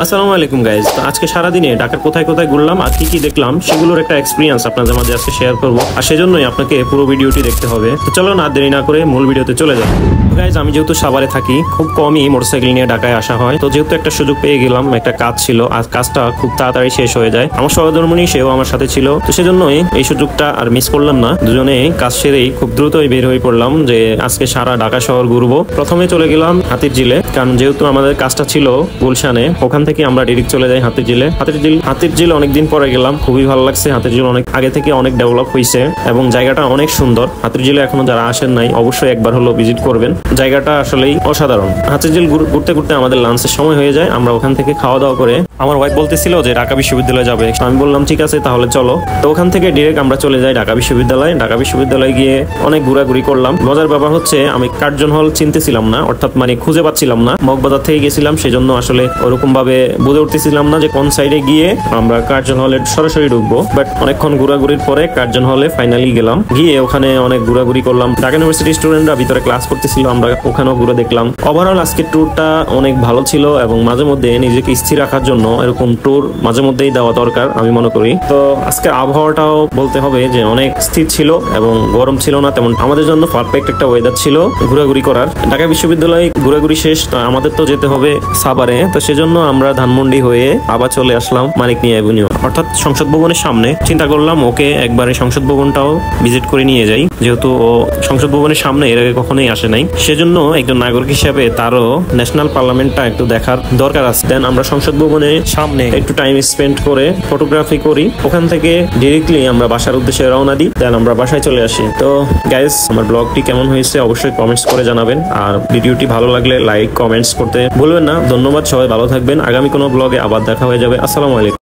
আসসালামু আলাইকুম গাইজ। তো আজকে সারাদিনে ঢাকার কোথায় কোথায় ঘুরলাম আর কি কি দেখলাম সেগুলোর একটা এক্সপিরিয়েন্স আপনাদের মাঝে আজকে শেয়ার করব, আর সেজন্যই আপনাকে পুরো ভিডিওটি দেখতে হবে। তো চলো না দেরি না করে মূল ভিডিওতে চলে যাই। গাইজ, আমি যেহেতু সাভারে থাকি, খুব কমই মোটরসাইকেল নিয়ে ঢাকায় আসা হয়। তো যেহেতু একটা সুযোগ পেয়ে গেলাম, একটা কাজ ছিল আর কাজটা খুব তাড়াতাড়ি শেষ হয়ে যায়। আমার সহধর্মিণী সেও আমার সাথে ছিল, তো সেজন্যই এই সুযোগটা আর মিস করলাম না। দুজনে কাজ সেরেই খুব দ্রুতই বের হয়ে পড়লাম যে আজকে সারা ঢাকা শহর ঘুরবো। প্রথমে চলে গেলাম হাতিরঝিলে, কারণ যেহেতু আমাদের কাজটা ছিল গুলশানে, ওখান থেকে আমরা ডিরেক্ট চলে যাই হাতিরঝিলে। হাতিরঝিল অনেকদিন পরে গেলাম, খুবই ভালো লাগছে। হাতিরঝিল অনেক আগে থেকে অনেক ডেভেলপ হয়েছে এবং জায়গাটা অনেক সুন্দর। হাতিরঝিলে এখনো যারা আসেন নাই অবশ্যই একবার হলো ভিজিট করবেন, জায়গাটা আসলেই অসাধারণ। হাতিরঝিল ঘুরতে ঘুরতে আমাদের লাঞ্চের সময় হয়ে যায়। আমরা ওখান থেকে খাওয়া দাওয়া করে আমার ওয়াইফ বলতেছিল যে ঢাকা বিশ্ববিদ্যালয়ে যাবে, আমি বললাম ঠিক আছে তাহলে চলো। তো ওখান থেকে ডিরেক্ট আমরা চলে যাই ঢাকা বিশ্ববিদ্যালয়ে। ঢাকা বিশ্ববিদ্যালয়ে গিয়ে অনেক ঘোরাঘুরি করলাম। মজার ব্যাপার হচ্ছে আমি কার্জন হল চিনতেছিলাম না, অর্থাৎ মানে খুঁজে পাচ্ছিলাম না। মগবাজার থেকে গেছিলাম, সেজন্য আসলে ওরকম ভাবে বুঝে উঠতেছিলাম না যে কোন সাইডে গিয়ে আমরা কার্জন হলে সরাসরি ঢুকবো। বাট অনেকক্ষণ ঘোরাঘুরির পরে কার্জন হলে ফাইনালি গেলাম। গিয়ে ওখানে অনেক ঘোরাঘুরি করলাম। ঢাকা ইউনিভার্সিটি স্টুডেন্টরা ভিতরে ক্লাস করতেছিল, আমরা ওখানেও ঘুরে দেখলাম। ওভারঅল আজকের ট্যুরটা অনেক ভালো ছিল এবং মাঝে মধ্যে নিজেকে স্থির রাখার জন্য এরকম ট্যুর মাঝে মধ্যেই দেওয়া দরকার আমি মনে করি। তো আজকে আবহাওয়াটাও বলতে হবে যে অনেক স্থির ছিল এবং গরম ছিল না তেমন, আমাদের জন্য পারফেক্ট একটা ওয়েদার ছিল ঘোরাঘুরি করার। ঢাকা বিশ্ববিদ্যালয়ে ঘোরাঘুরি শেষ, তো আমাদের তো যেতে হবে সাভারে। তো সেজন্য আমরা ধানমন্ডি হয়ে আবার চলে আসলাম মানিক মিয়া এভিনিউ, অর্থাৎ সংসদ ভবনের সামনে। চিন্তা করলাম ওকে একবারে সংসদ ভবনটাও ভিজিট করে নিয়ে যাই, যেহেতু ও সংসদ ভবনের সামনে এর আগে কখনোই আসে নাই। সেজন্য একজন নাগরিক হিসেবে তারও ন্যাশনাল পার্লামেন্টটা একটু দেখার দরকার আছে। দেন আমরা সংসদ ভবনের সামনে একটু টাইম স্পেন্ড করে ফটোগ্রাফি করি। ওখান থেকে ডিরেক্টলি আমরা বাসার উদ্দেশ্যে রওনা দিই। দেন আমরা বাসায় চলে আসি। তো গাইস, আমার ব্লগটি কেমন হয়েছে অবশ্যই কমেন্টস করে জানাবেন, আর ভিডিওটি ভালো লাগলে লাইক কমেন্টস করতে ভুলবেন না। ধন্যবাদ, সবাই ভালো থাকবেন। আগামী কোনো ব্লগে আবার দেখা হয়ে যাবে। আসসালামু আলাইকুম।